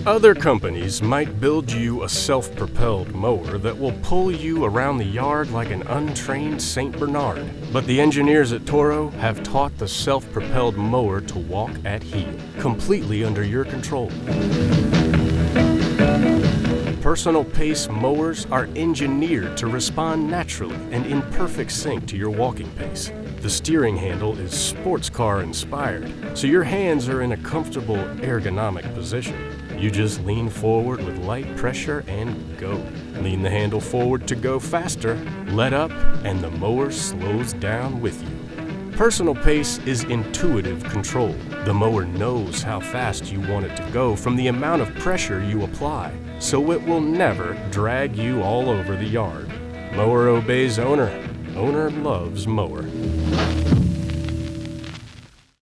Other companies might build you a self-propelled mower that will pull you around the yard like an untrained Saint Bernard. But the engineers at Toro have taught the self-propelled mower to walk at heel, completely under your control. Personal pace mowers are engineered to respond naturally and in perfect sync to your walking pace. The steering handle is sports car inspired, so your hands are in a comfortable ergonomic position. You just lean forward with light pressure and go. Lean the handle forward to go faster, let up, and the mower slows down with you. Personal pace is intuitive control. The mower knows how fast you want it to go from the amount of pressure you apply, so it will never drag you all over the yard. Mower obeys owner. Owner loves mower.